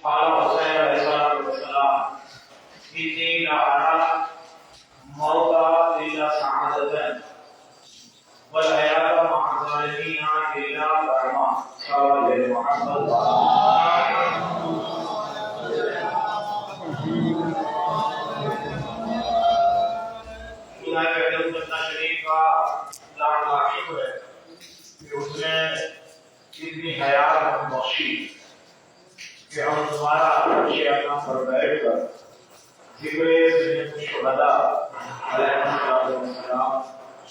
قال حسین علیہ السلام انی لا ارى موتا الا سعادة والحیات مع الظالمین الا کرما صلی محمد شریف کا لاڈلا شکر ہے کہ اس نے اتنی حیات بخشی کہ ہم دوبارہ اچھے اقدام پر بیٹھ کر ذکر شہداء علیہ السلام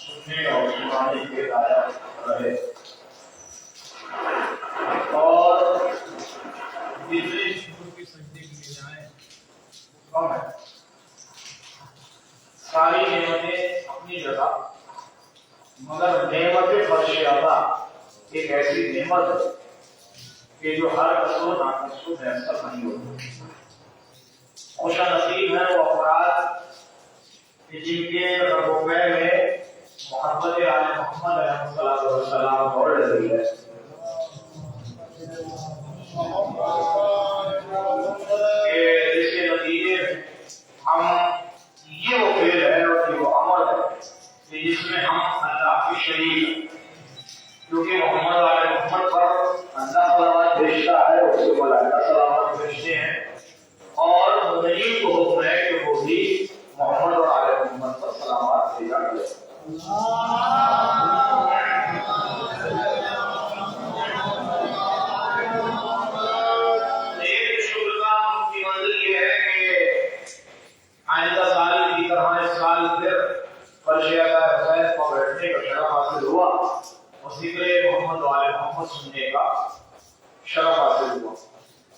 سننے اور سنانے کے لائق رہے اور جتنی کی سجدے کی جائیں کم ہے. ساری نعمتیں اپنی جگہ مگر نعمت فرش عطا ایک ایسی نعمت ہے کہ جو ہر کسو ناکسو میسر نہیں ہوتی. خوش نصیب ہے وہ افراد جن کے ربوبے میں محبت آل محمد علیہ السلام دوڑ رہی ہے. اس کے نتیجے ہم یہ وہ فعل ہے اور یہ وہ عمل ہے جس میں ہم اللہ کی شریک کیونکہ محمد علیہ محمد پر اللہ صلوات بھیجتا ہے اس کے ملائکہ صلوات بھیجتے ہیں اور مدنی کو حکم ہے کہ وہ بھی محمد اور علیہ محمد پر صلوات بھیجا کرے. ایک شکر کا کی منزل یہ ہے کہ آئندہ سال کی طرح اس سال پھر فرش عطا حسین کو بیٹھنے کا شرف حاصل ہوا اور ذکر محمد و آل محمد سننے کا شرف حاصل ہوا.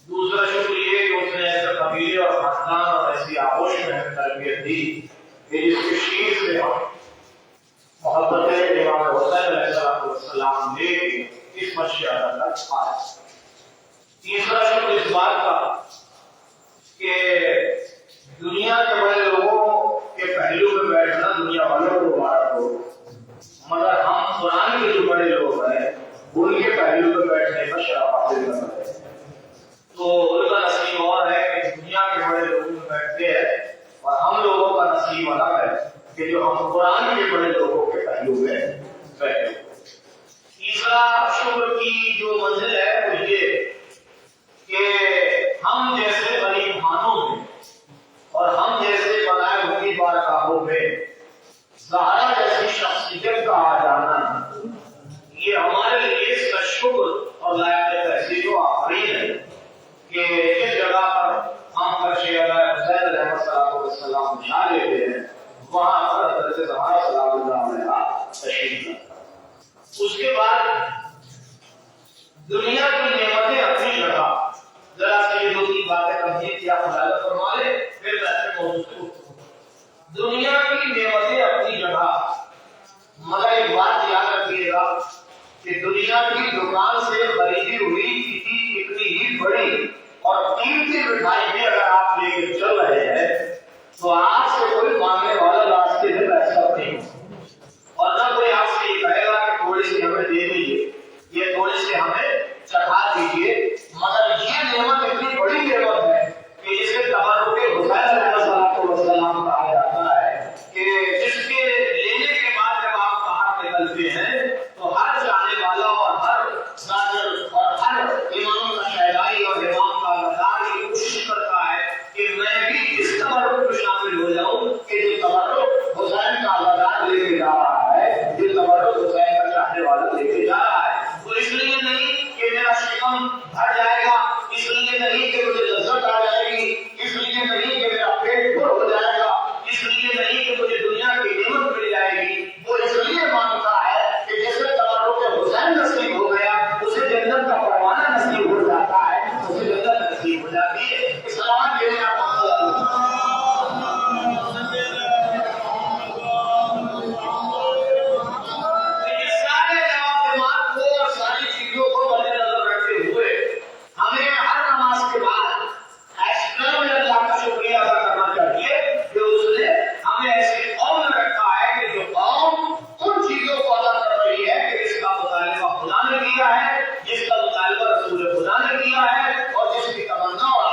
دوسرا شکر یہ کہ اس نے ایسے قبیلے اور خاندان اور ایسی آغوش میں تربیت دی کہ جس کے شیر سے ہم محبت امام حسین علیہ السلام لے کے اس فرش عطا تک آئے. تیسرا شکر اس بات کا کہ دنیا کے بڑے لوگوں کے پہلو میں بیٹھنا دنیا والوں کو مبارک ہو مگر ہم قرآن کے جو بڑے لوگ ہیں ان کے پہلو میں بیٹھنے کا شرف حاصل کرنا ہے. تو ان کا نصیب اور ہے کہ دنیا کے بڑے لوگوں میں بیٹھتے ہیں اور ہم لوگوں کا نصیب الگ ہے کہ جو ہم قرآن کے بڑے لوگوں کے پہلو میں بیٹھے. تیسرا شکر کی جو منزل ہے وہ یہ کہ ہم جیسے غریب خانوں میں اور ہم جیسے بنائے ہوئی بارگاہوں میں زہرا جیسی شخصیت کا آ جانا یہ ہمارے لیے اس کا شکر اور لائق تحسین و آفرین ہے کہ جس جگہ پر ہم فرش عطا حسین علیہ السلام جا لیتے ہیں وہاں پر حضرت زہرا سلام اللہ علیہا تشریف لاتا. اس کے بعد دنیا کی نعمتیں اپنی جگہ ذرا سے یہ دو تین باتیں تمہید یا خلالت فرما لے پھر ویسے موضوع. دنیا کی نعمتیں اپنی جگہ مگر ایک بات یاد رکھیے گا کہ دنیا کی دکان سے خریدی ہوئی کسی اتنی ہی بڑی اور قیمتی مٹھائی بھی اگر آپ لے کے چل رہے ہیں تو آپ سے کوئی مانگنے والا راستے میں پیسہ نہیں اور نہ کوئی آپ سے یہ کہے گا کہ تھوڑی سی ہمیں دے دیجیے یہ تھوڑی سی ہمیں چڑھا دیجیے. مگر یہ نعمت اتنی بڑی نعمت ہے کہ جسے تبرک حسین علیہ السلام کہا جاتا ہے کہ جس کے لینے کے بعد جب آپ باہر نکلتے ہیں تو ہر جانے والا اور ہر ناظر اور ہر امام کا شہدائی اور امام کا مدار یہ کوشش کرتا ہے کہ میں بھی اس تبرک میں شامل ہو جاؤں کہ جو تبرک حسین کا مدار لے کے جا رہا ہے جو تبرک حسین کا چاہنے والا لے کے جا رہا ہے. وہ اس لیے نہیں کہ میرا شکم بھر جائے گا, اس لیے نہیں کہ مجھے لذت آ جائے گی, اس لیے نہیں کہ میرا پیٹ پر ہو جائے گا, اس لیے نہیں کہ مجھے دنیا کی نعمت مل جائے گی. وہ اس لیے مانتا ہے کہ جیسے تبرک حسین نصیب ہو گیا اسے جنت کا پروانہ نصیب ہو جاتا ہے, اسے جنت نصیب ہو جاتی ہے. اسلام کے لیے جس کا مطالبہ رسول خدا نے کیا ہے اور جس کی تمنا اور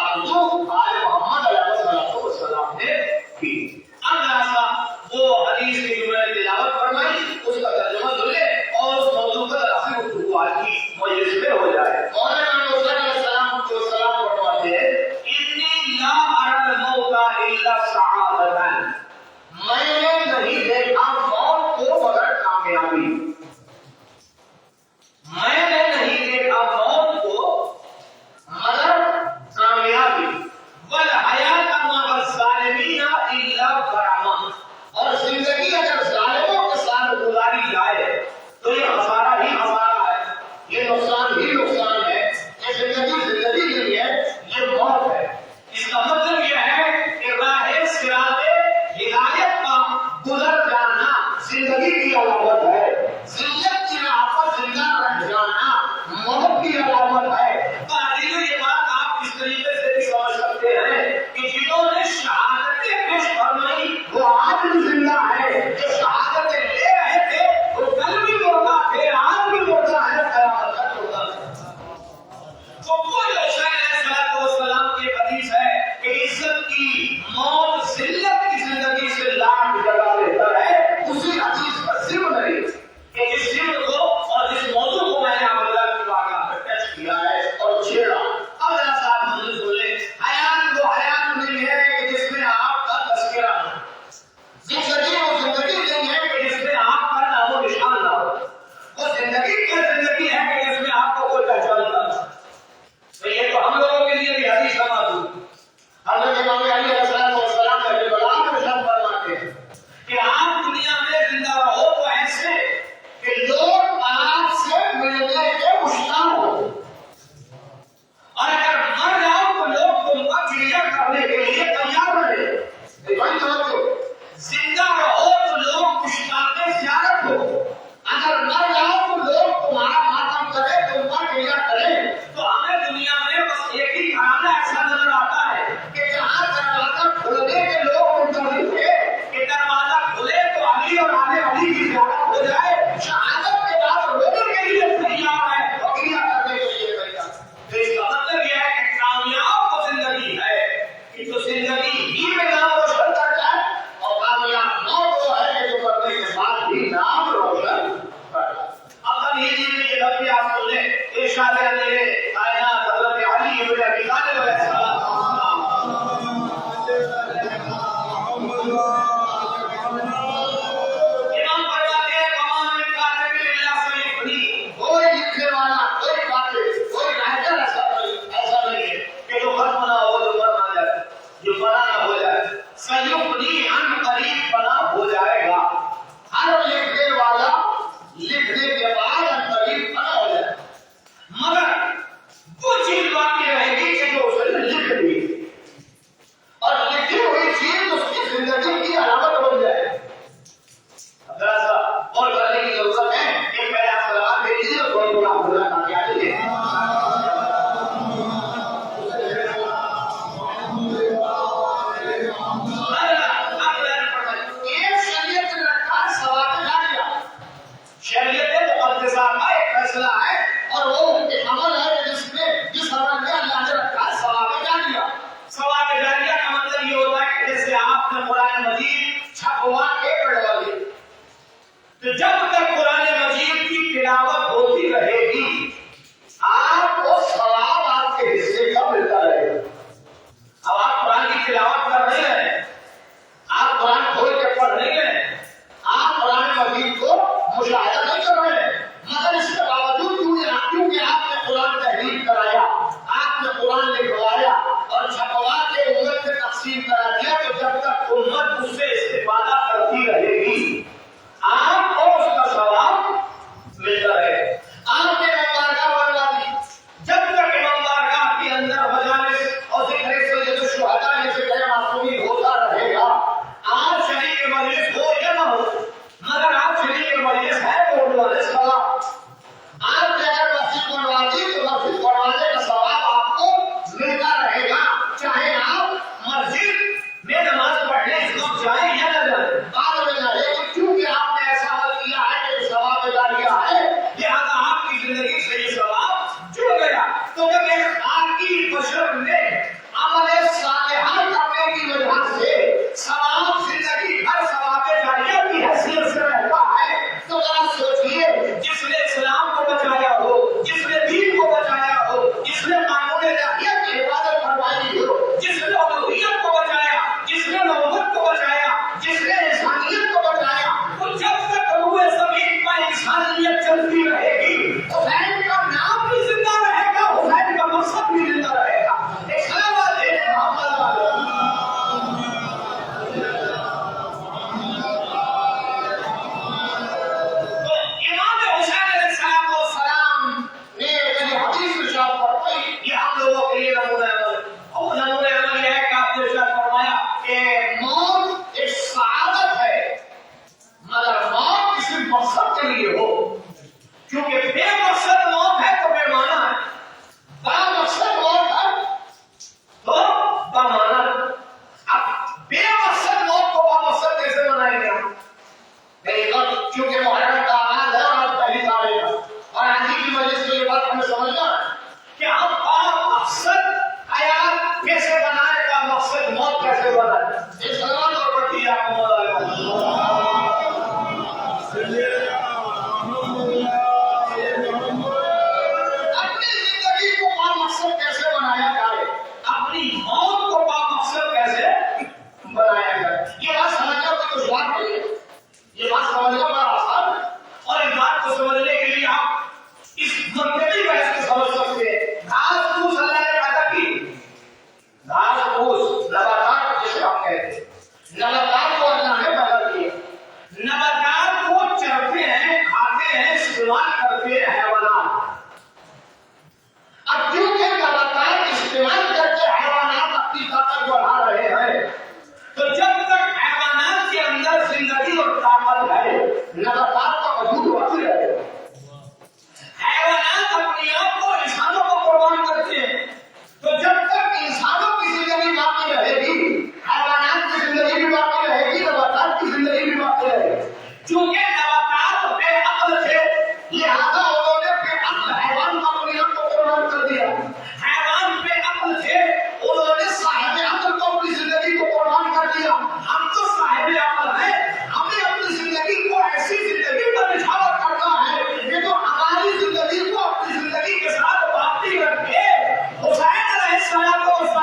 کہ جنہوں نے شہادتیں پیش فرمائی وہ آج بھی زندہ ہے، جو شہادتیں لے رہے تھے وہ کل بھی مردہ تھے، آج بھی مردہ ہے، قیامت تک مردہ ہے۔ تو وہ جو حسین علیہ السلام کی حدیث ہے کہ عزت کی موت ذلت کی زندگی سے لاکھ جگہ بہتر ہے، اسی حدیث پر ضمن نہیں کہ جس ضمن کو اور جس موضوع کو میں نے عبداللہ کی بارگاہ میں ٹچ کیا ہے اور چھیڑا۔ اب ذرا صاحب مجھے سنیں، حیات وہ حیات نہیں ہے کہ جس میں آپ کا تذکرہ ہو، زندگی وہ زندگی نہیں ہے کہ جس میں آپ کا نام و نشان نہ ہو، وہ زندگی کیا زندگی ہے کہ جس میں آپ کو کوئی پہچانتا نہ ہو۔ تو یہ تو ہم لوگوں کے لیے بھی حدیث کا معلوم ہے۔ حضرت امام علی علیہ السلام کا جو کلام ارشاد فرماتے ہیں کہ آپ دنیا میں زندہ رہو تو ایسے کہ لوگ آپ سے ملنے کے مشتاق ہوں، اور اگر مر جاؤ تو لوگ تم کا چڑیا کرنے کے لیے تیار رہے۔ بھائی توجہ، زندہ رہو تو لوگ مشتاق زیارت ہو، اگر مر جاؤ تو لوگ تمہارا ماتم کرے، تم کا چڑیا کرے۔ تو ہمیں دنیا میں بس ایک ہی کھانا ایسا نظر آتا ہے کہ جہاں دروازہ کھلنے کے لوگ منتظر تھے کہ دروازہ کھلے تو علی اور آنے والی کی زیارت ہو جائے، شہادت کے بعد رونے کے لیے تیار ہے، بقیہ کرنے کے لیے تیار۔ تو اس کا مطلب یہ ہے کہ کامیاب وہ زندگی ہے کہ جو زندگی ہی میں نام روشن کر جائے، اور کامیاب موت وہ ہے کہ جو مرنے کے بعد بھی نام روشن کر جائے۔ اب ہجری میں یہ لفظ آپ سنیں، ارشاد میرے کائنات حضرت علی ابن ابی طالب علیہ السلام امام فرماتے ہیں کمان میں کاتب اللہ سیدی، کوئی لکھنے والا، کوئی کاتب، کوئی رائٹر ایسا نہیں ہے کہ جو ختم نہ ہو، جو مر نہ جائے، جو فنا نہ ہو جائے، سیغنی عن قریب فنا ہو جائے گا۔ ہر لکھنے والا لکھنے کے بعد عن قریب فنا ہو جائے، مگر وہ چیز باقی رہے گی کہ جو اس نے لکھ دی، اور لکھی ہوئی چیز اس کی زندگی کی علامت بن جائے۔ اب ذرا سا اور کرنے کی ضرورت ہے کہ پہلے آپ سلام بھیجیے اور کوئی بڑا بھولا کھا کے آ جائیے۔ شریعت مقدسہ کا ایک فیصلہ ہے اور وہ ایک عمل ہے جس عمل میں اللہ نے رکھا ہے ثواب جاریہ۔ ثواب جاریہ کا مطلب یہ ہوتا ہے کہ جیسے آپ نے قرآن مجید چھپوا کے پڑھوا دی، تو جب تک قرآن مجید کی تلاوت ہوتی رہے گی آپ کو ثواب آپ کے حصے کا ملتا رہے گا۔ اب آپ قرآن کی تلاوت کر رہے ہیں، آپ قرآن کھول کے پڑھ رہے ہیں، آپ قرآن مجید کو مشاہدہ نہیں کر رہے ہیں، مگر اس کے باوجود کیونکہ آپ نے قرآن تحریر کرایا، آپ نے قرآن لکھوایا اور چھپوا کے امت میں تقسیم کرا دیا، تو جب تک امت اس سے استفادہ کرتی رہے گی آپ کو اس کا ثواب ملتا رہے۔ آپ نے بارگاہ بنوا دی، جب تک امام بارگاہ کے اندر مجالس اور ذکر سید الشہداء میں ذکر معصومین ہوتا رہے گا، آپ شریک مجلس ہو یا نہ ہو، مگر آپ شریک مجلس ہے تو والے ثواب آپ نے اگر مسجد بنوا دی تو مسجد بنوانے کا ثواب آپ کو ملتا رہے گا، چاہے آپ مسجد میں نماز پڑھنے اس وقت جائیں یا نہ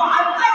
72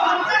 72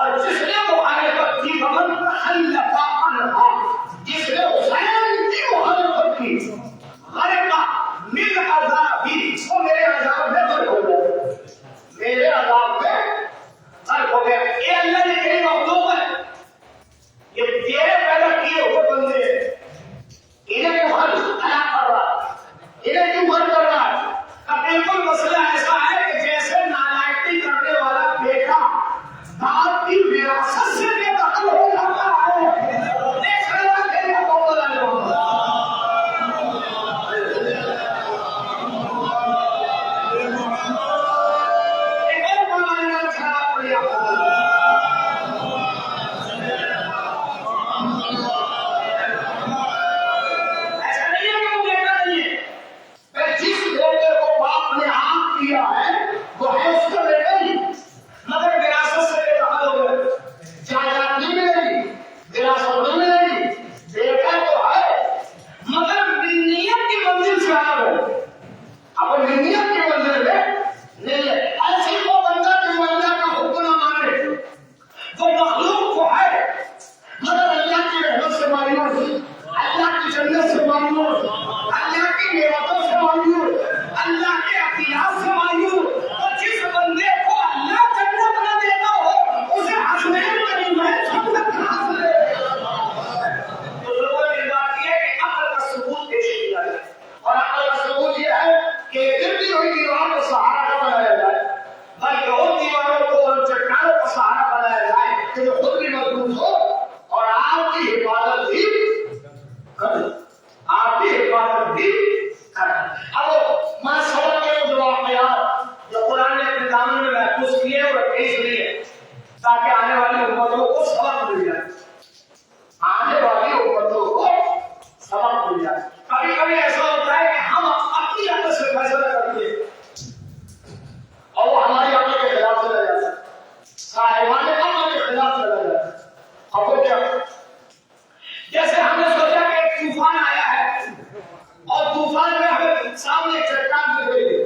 اور جس نے مخالفت کی ومن تخلف عنہا، جس نے حسین کی مخالفت کی غرق من عذابی، وہ میرے عذاب میں غرق ہو گیا، میرے عذاب میں غرق ہو گیا۔ یہ اللہ نے کئی مخلوق ہے، یہ تیرے پیدا کیے ہوئے بندے ہیں، انہیں کیوں ہلاک کر رہا ہے، انہیں کیوں غرق کر رہا ہے؟ اب بالکل مسئلہ ایسا ہے کہ جیسے نالائکی کرنے والا بیٹا باپ کی وراثت سے بے دخل ہو جاتا ہے، دیکھ رہا تیرے کو بولا لوگا ایک اور بڑھانے میں خراب پڑیا ایسا نہیں ہے کہ وہ بیٹا نہیں ہے، پھر جس بیٹے کو باپ نے عام کیا ہے وہ ہے اس کا بیٹا ہی، مگر وراثت سے بے دخل ہو گئے، جائیداد نہیں ملے گی، وراثت نہیں ملے گی، بیٹا تو ہے مگر منیت کی منزل سے الگ ہے، اب منیت کی منزل میں نہیں ہے۔ ایسی وہ بندہ جو اللہ کا حکم نہ مانے، وہ مخلوق کو ہے مگر اللہ کی رحمت سے مایوس، اللہ کی جنت سے مایوس، اللہ کی نعمتوں سے مایوس، اللہ کے عطیات سے مایوس، اور جس بندے کو اللہ جنت نہ دیتا ہو اسے حسنین نہیں میں جنت کہاں سے دے گا؟ تو لوگوں نے بات کی ہے کہ عقل کا ثبوت پیش کیا جائے، اور عقل کا ثبوت یہ ہے کہ گرتی ہوئی دیوار کو سہارا نہ بنایا جائے، بلکہ ان دیواروں کو ان چٹانوں کو سہارا بنایا جائے کہ جو خود بھی مضبوط ہو اور آپ کی حفاظت بھی کرے، آپ کی حفاظت بھی کرے۔ اب میں سبق کے جو واقعات جو قرآن نے اپنے دامن میں محفوظ کیے اور رکھے اس لیے تاکہ آنے والی امتوں کو سبق مل جائے، آنے والی امتوں کو سبق مل جائے۔ کبھی کبھی ایسا ہوتا ہے کہ ہم اپنی عقل سے فیصلہ کرتے ہیں اور وہ ہماری عقل کے خلاف چلا جاتا ہے، صاحبان عقل کے خلاف چلا جاتا ہے۔ اب وہ کیا، جیسے ہم نے سوچا کہ ایک طوفان آیا ہے اور طوفان میں ہمیں سامنے ایک چٹان مل گئی،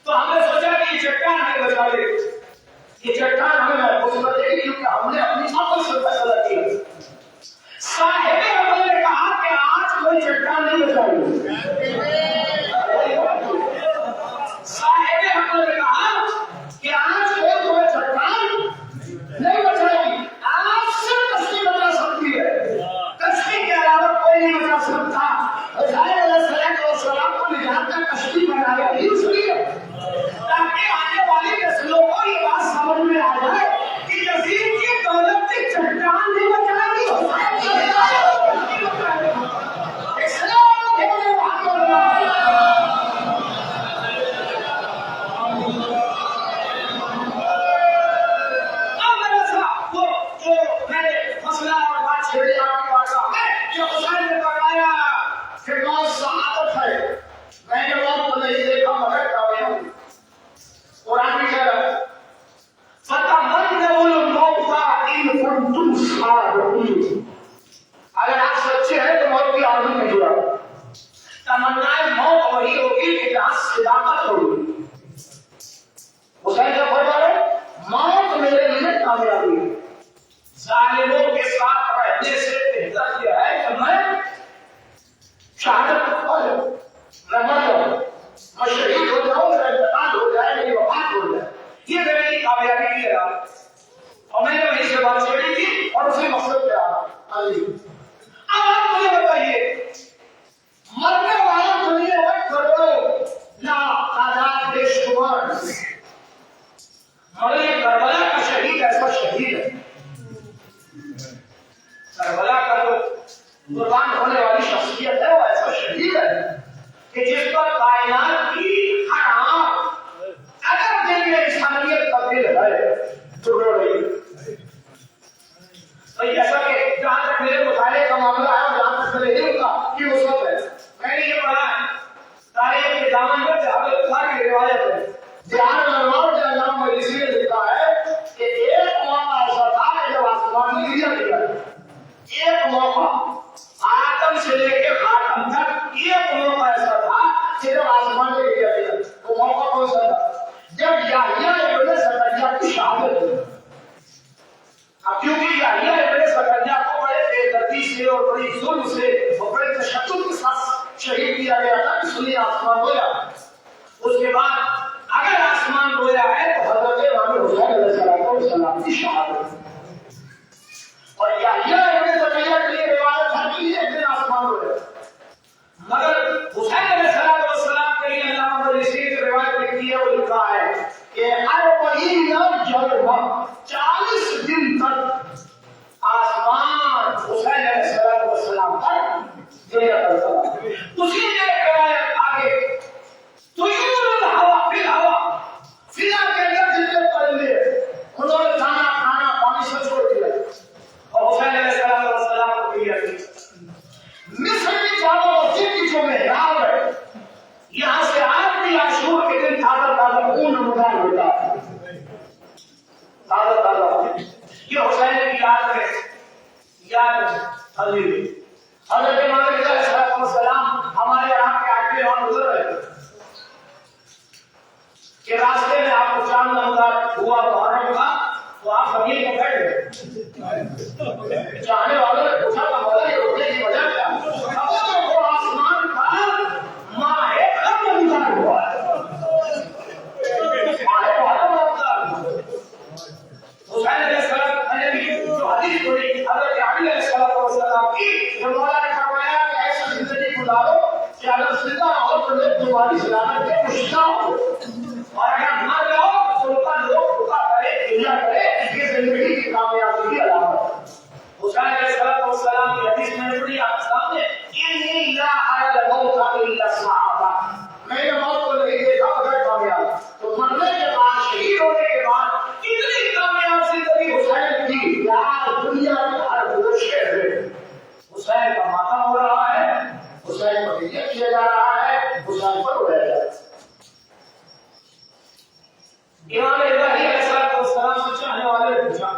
تو ہم نے سوچا کہ یہ چٹان ہمیں بچا لے گی، یہ چٹان ہمیں محفوظ کر دے گی کیونکہ ہم نے اپنی عقل سے فیصلہ کیا۔ صاحب عقل نے کہا کہ آج کوئی چٹان نہیں بچائے گی، صاحب عقل نے کہا کہ آج کوئی تمہیں چٹان نہیں بچائے گی، آج صرف کشتی بچا سکتی ہے، کشتی کے علاوہ کوئی نہیں بچا سکتا۔ حضرت علیہ السلام کو نجات کا کشتی بنایا ہی اس لیے تاکہ آنے والی نسلوں کو یہ بات سمجھ میں آ جائے کہ یزید کی دولت کی چٹان نہیں بچائے گی، حسین کی ہدایت نہیں بچائے گی۔ اسلام کے لیے بات کر رہا ہے۔ اب ایسا وہ جو میں نے مسئلہ اور بات چھیڑی آپ کی بات میں جو حسین نے بتایا کہ موت سعادت ہے، میں نے موت کو نہیں دیکھا مگر کامیاب ہوں۔ قرآن میں کہہ رہا ہے فَتَمَنَّوُا الْمَوْتَ إِن كُنتُمْ صَادِقِينَ، اگر آپ سچے ہیں تو موت کی آرزو میں جڑا، تمنائے موت وہی ہوگی کہ جہاں صداقت ہوگی۔ حسین کا فرمان ہے موت میرے لیے کامیابی ہے، ظالموں کے ساتھ رہنے سے بہتر یہ ہے کہ میں شہادت پا جاؤں، میں مر جاؤں، میں شہید ہو جاؤں، میرا انتقال ہو جائے، میری وفات ہو جائے، یہ میرے لیے کامیابی کی ہے۔ اور میں نے وہیں سے بات چھیڑی تھی اور اسی مقصد پہ آ اب آپ مجھے بتائیے مرنے والا دنیا میں کروڑوں لاکھ تعداد بے شمار، مگر یہ کربلا کا شہید ایسا شہید ہے، کربلا کا جو قربان ہونے والی شخصیت ہے وہ ایسا شہید ہے کہ جس پر کائنات کی ہر آنکھ اگر دل میں انسانیت کا دل ہے تو رو رہی ہے۔ جیسا کہ جہاں تک میرے مطالعے کا معاملہ ہے اور جہاں تک میرے علم کا یہ مصحف ہے، میں نے یہ پڑھا ہے تاریخ کے دامن میں جہاں کی روایت ہے، جہاں نروار کے علامہ مجلسی نے لکھا ہے کہ ایک موقع ایسا تھا کہ جب آسمان نے لیا ایک موقع اب کیونکہ یحییٰ ابن زکریا کو بڑے بے دردی سے اور بڑی ظلم سے اور بڑے تشدد کے ساتھ شہید کیا گیا تھا، اس لیے آسمان رویا۔ اس کے بعد اگر آسمان رویا ہے تو حضرت امام حسین علیہ السلام کی شہادت، اور یحییٰ ابن زکریا کے لیے روایت ہے کہ ایک دن آسمان رویا، مگر حسین علیہ السلام کے لیے علامہ مجلسی کی روایت لکھی ہے، وہ لکھا ہے کہ 40 دن تک آسمان حسین علیہ السلام پر گریا کرتا تھا۔ اسی نے روایت آگے طیور الہوا فی الہوا، فضا کے اندر جتنے پرندے انہوں نے کھانا پانی سب چھوڑ دیا اور حسین علیہ السلام کو گریا کیا۔ مصر کی جامع مسجد کی جو محراب ہے، یہاں سے آج بھی عاشور کے دن تازہ خون نمودار ہوتا ہے، تازہ یہ حسین کی یاد حضرت امام رضا علیہ السلام ہمارے یہاں کے آگے وہاں گزر رہے کہ راستے میں آپ کو چاند نمودار ہوا محرم کا، تو آپ زمین کو بیٹھ گئے۔ چاہنے والوں نے پوچھا تھا مولا یہ روکنے کی وجہ کیا؟ وہ آسمان کا ماہ خم نمودار ہوا ہے، حسین علیہ السلام نے بھی جو حدیث پڑھی حضرت علی علیہ السلام کی، جو مولا نے فرمایا کہ ایسی زندگی گزارو کہ اگر زندہ رہو تو لوگ تمہاری زیارت کے مشتاق ہو، اور اگر مر جاؤ تو لوگ رکا کرے گریہ کرے، یہ زندگی کی کامیابی کی علامت ہے۔ حسین علیہ السلام کی حدیث میں پڑھی آپ سامنے، انی لا اری الموت الا صعبا، میں نے موت کو نہیں دیکھا مگر کامیاب۔ تو مرنے کے بعد شہید ہونے کے بعد اتنی کامیاب زندگی حسین کی، یار دنیا میں ہر گوشے میں حسین کا ماتم ہو رہا ہے، حسین کو ہدیہ کیا جا رہا ہے، حسین پر رویا جا رہا ہے۔ امام الہی علیہ السلام سے چاہنے والے نے پوچھا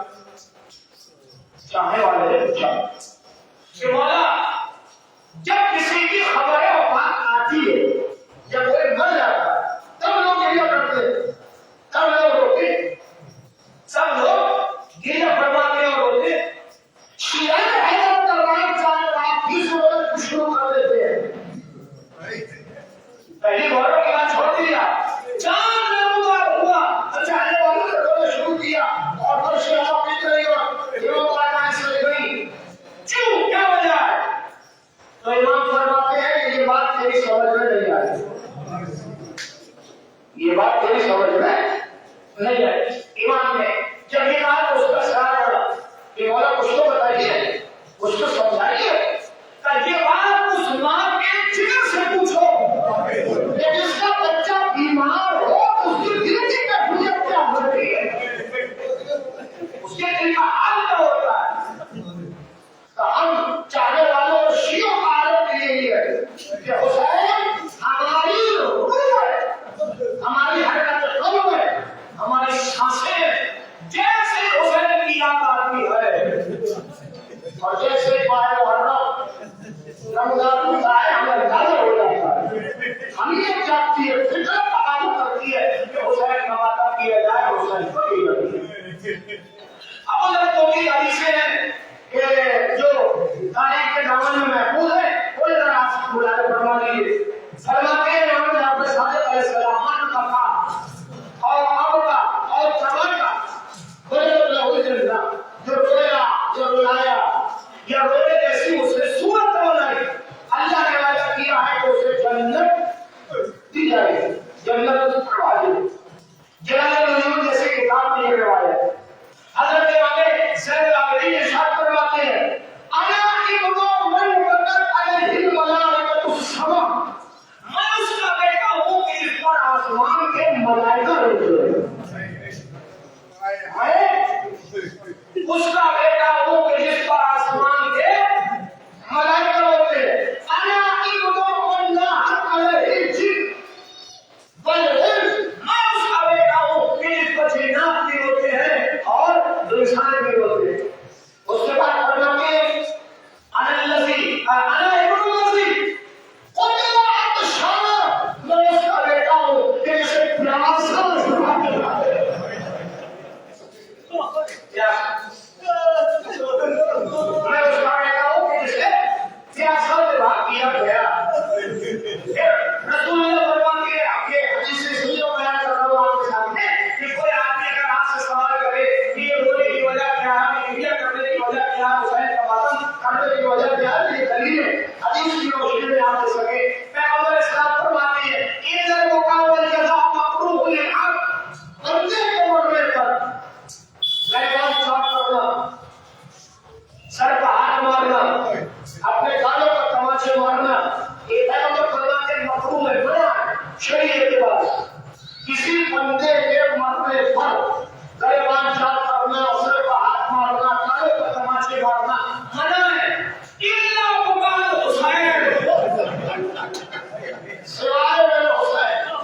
کہ مولا جب کسی کی خبر وفات آتی ہے، جب کوئی مر جاتا ہے تب لوگ گریہ کرتے، تب لوگ روتے، سب لوگ گریہ فرماتے اور روتے۔ شیعہ حیرت دربار چاہنے والا 20 روز شروع کر دیتے ہیں، پہلی باروں کی بات چھوڑ دیا، چاند نمودار ہوا، چاہنے والوں نے رونا شروع کیا اور پھر شیعہ بیت رہی اور امام والا سے گئی، کیوں کیا وجہ ہے؟ تو امام فرماتے ہیں کہ یہ بات تیری سمجھ میں نہیں آئی، یہ بات تیری سمجھ میں نہیں آئی۔ امام نے جب یہ بات اس کا سہارا پڑا کہ مولا کچھ تو بتائیے، کچھ تو سمجھائیے، کہ یہ بات اس ماں کے جگر سے پوچھو کہ جس کا بچہ بیمار ہو اس کی دل کی کیفیت کیا ہوتی ہے، اس کے دل کا حال کیا ہوتا ہے۔ تو ہم چاہنے والوں اور شیعوں کا عالم یہی ہے کہ حسین ہماری روح ہے، ہماری حرکت قلب ہے، ہماری سانسیں جیسے حسین کی یاد آتی ہے، اور جیسے ماہ محرم رمضان ہوتا ہے ہمیں اندازہ ہو جاتا ہے، ہم یہ چاہتی ہے، فطرت تقاضا کرتی ہے کہ حسین کا ماتم کیا جائے، حسین کو کیا جائے۔ اب اگر کوئی حدیثیں ہیں کہ جو تاریخ کے دامن میں محفوظ ہے، وہ ذرا آپ بلا کے فرما لیجیے۔ فرماتے ہیں امام جعفر صادق علیہ السلام کا تھا اور اب کا اور چمن کا جو رویا، جو رلایا یا روئے جیسی اسے صورت بنائی، اللہ نے وعدہ کیا ہے کہ اسے جنت دی جائے گی، جنت اس پر واجب۔ جلال العلوم جیسے کتاب میں یہ روایت ہے، حضرت امام زین العابدین ارشاد فرماتے ہیں، انا ابن من وقت علیہ الملائکۃ السما، میں اس کا بیٹا ہوں کہ جس پر آسمان کے ملائکہ روتے ہیں، میں اس کا بیٹا ہوں کہ جس پر آسمان کے ملائکہ روتے ہیں۔ انا ابن من لاحق علیہ الجن والانس، میں اس کا بیٹا ہوں کہ جس پر جنات بھی روتے ہیں اور انسان بھی روتے ہیں۔ اس کے بعد فرماتے ہیں انا الذی انا ابن الذی قتل عطشانا، میں اس کا بیٹا ہوں کہ جسے پیاسا سکھاتے ہیں۔ مارنا منع ہے الا بقال حسین سوائے میرے حسین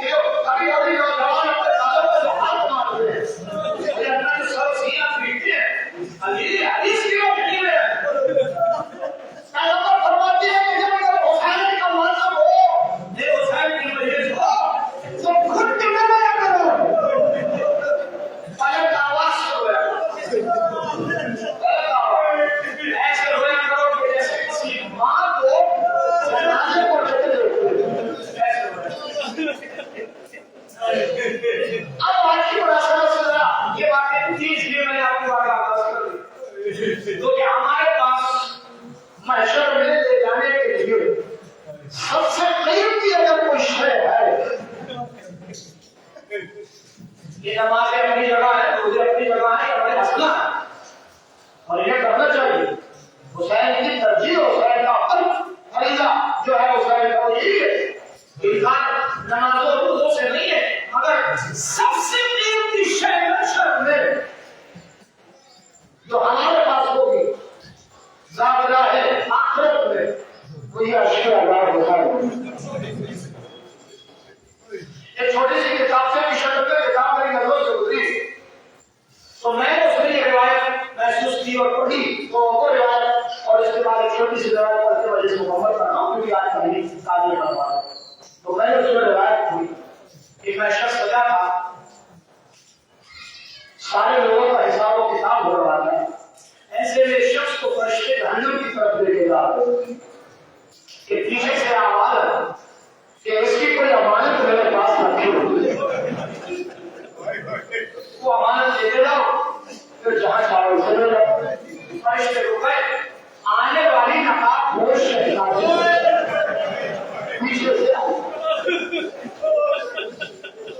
ابھی نوجوان اپنے دادوں کو ہاتھ مار رہے ہیں یہ اللہ نے سب سیاں پیٹتے ہیں حدیث کی وہ نہیں ہے پیغمبر فرماتے ہیں کہ جب میرے حسین کا مذہب ہو میرے حسین کی مجلس ہو تو خود تمہیں نہ کرو پہلے کا آواز ہو گیا ایسے ہویا کرو کہ جیسے کسی ماں کو جنازے کو چلے اب آج کی مناسبت سے یہ باتیں تیز لیے میں نے آپ کو آگے آغاز کر دی تو کہ ہمارے پاس محشر میں لے جانے کے لیے سب سے قریب کی اگر کوئی شے ہے یہ نمازیں اپنی جگہ ہے روزے اپنی جگہ ہے ہمارے مسئلہ ہے اور یہ کرنا چاہیے حسین کی ترجیح حسین کا اپن فریضہ جو ہے حسین کا وہ یہی ہے انسان نمازوں روزوں سے نہیں ہے مگر سب سے قیمتی شے محشر میں جو ہمارے پاس ہوگی ظاہرہ ہے آخرت میں وہی اشیاء اللہ بتائے ایک چھوٹی سی کتاب سے شکل میں کتاب میری نظروں سے گزری تو میں نے اس میں یہ روایت محسوس کی اور پڑھی تو وہ روایت اور اس کے بعد ایک چھوٹی سی روایت پڑھ کے مجلس مکمل کرنا ہوں کیونکہ آج پہلی قابل کروا ہے تو میں نے اس میں روایت پڑھی کہ میں شخص سجا تھا سارے لوگوں کا حساب و کتاب ہو رہا ہے ایسے میں شخص کو فرشتے جہنم کی طرف لے کے جا رہے کہ پیچھے سے آواز ہے کہ اس کی کوئی امانت میرے پاس رکھی ہوئی ہے وہ امانت لے جاؤ پھر جہاں چاہو اسے لے جاؤ فرشتے رکے آنے والی نقاب ہوش سے پیچھے سے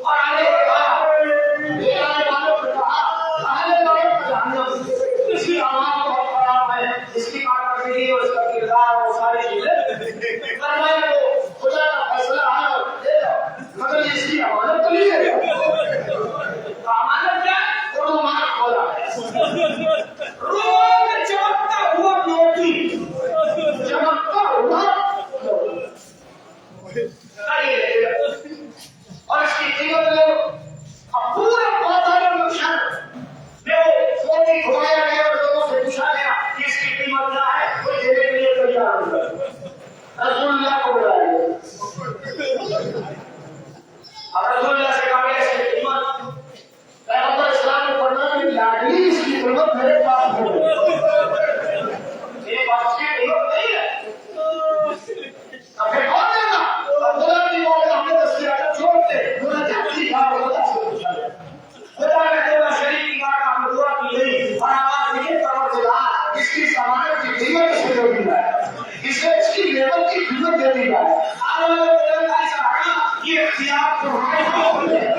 اور آنے کے بعد یہ آنے والوں کو کہا آنے والوں کو جہنم اس کی آواز بہت خراب ہے اس کی کارکردگی اور اس کا کردار اور ساری چیزیں فرمایا وہ خدا کا فیصلہ ہے اور دے جاؤ مگر اس کی امانت تو نہیں ہے امانت کیا وہ رومان کھولا رومان میں چمکتا ہوا موتی چمکتا ہوا اور اس کی قیمت میں پورا بازار نقصان میں وہ موتی گھمایا گیا اور لوگوں سے پوچھا گیا کہ اس کی قیمت کیا ہے کوئی دینے کے لیے تیار ہو گیا رسول اللہ کو بلایا گیا اور رسول اللہ سے کہا گیا اس کی قیمت پیغمبر اسلام نے پڑھنا کہ لاڈلی اس کی قیمت میرے پاس ہو میرے پاس کی قیمت نہیں ہے اب پھر کون دے گا خدا کی موقع ہم نے دستیار چھوڑتے خدا جاتی کہا خدا سے پوچھا گیا خدا نے خدا شریف کی کہا ہم دعا کی گئی اور آواز یہ پروردگار اس کی ضمانت کی قیمت اس کو دی جائے اسے اس کی لیبل کی قیمت دے دی جائے یہ اختیار تمہارے ہاتھ میں ہے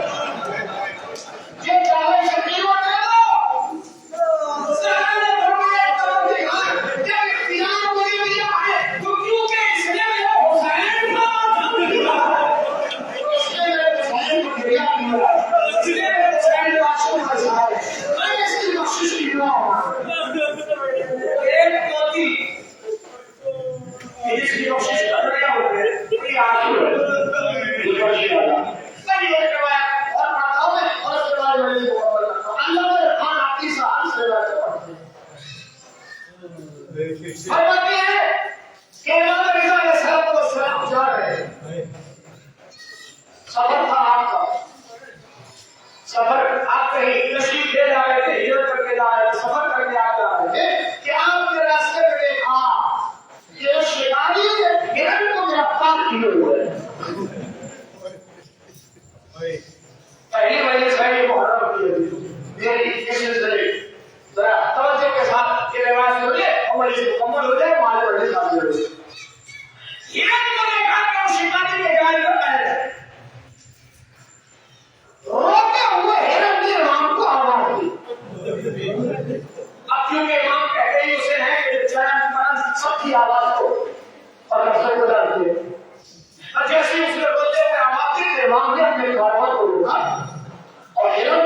یہ چاہے اسے قیمت دے دو سہنے فرمایا پروردگار جب اختیار مجھے دیا ہے تو کیونکہ اس نے میرے حسین کا مذہب دیا ہے اس نے میرے حسین کو دیا ہے اس نے میرے حسین کو عاشق بچا ہے میں اس کی بخشش کی دعا ہوں ایک موتی اس کی بخشش کر رہا ہوتے ہیں یہ عاشق ہے یہ بخشش اللہ میں یہ روایت اور بتاؤں میں اور اس کے بعد میں یہ مکمل کرتا ہوں اللہ میرے خان آپ کی ساتھ سے روایت پڑھتے ہیں فرماتے ہیں کہ امام رضا علیہ السلام جا رہے ہیں سفر تھا آپ کا سفر آپ کہیں تشریف لے جا رہے تھے ہجرت کر کے جا رہے تھے سفر کر کے آپ جا رہے تھے کہ آپ کے راستے میں دیکھا یہ شکاری ہرن کو گرفتار کیے ہوئے پہلی وجہ سے یہ محرم کی میری اس سلسلے ذرا توجہ کے ساتھ یہ روایت سنیے اور اس مکمل ہو جائے مال بڑھنے حاصل ہو جائے ہرن کو دیکھا کہ وہ شکاری کے جائے کا پہلے روتے ہوئے ہرن نے امام کو آواز دی اب کیونکہ امام کہتے ہی اسے ہیں کہ چرن مرن سب کی آواز کو اور رسل کو ڈالتے ہیں اور جیسے اس نے بولتے ہوئے آواز دی امام نے اپنے کاروبار کو روکا اور ہرن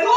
2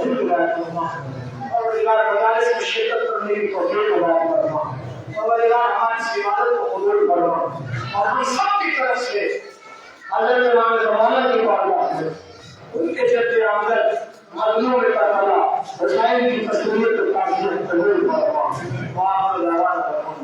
توفیق عنایت فرما اور اللہ مجالس میں شرکت کرنے کی توفیق عنایت فرما اور اللہ ہماری اس عبادت کو قبول فرما اور ہم سب کی طرف سے حضرت امام زمانہ کی بارگاہ میں ان کے جد آمد مدنوں میں کربلا حسین کی تصویر کو قبول فرما وآخر دعوانا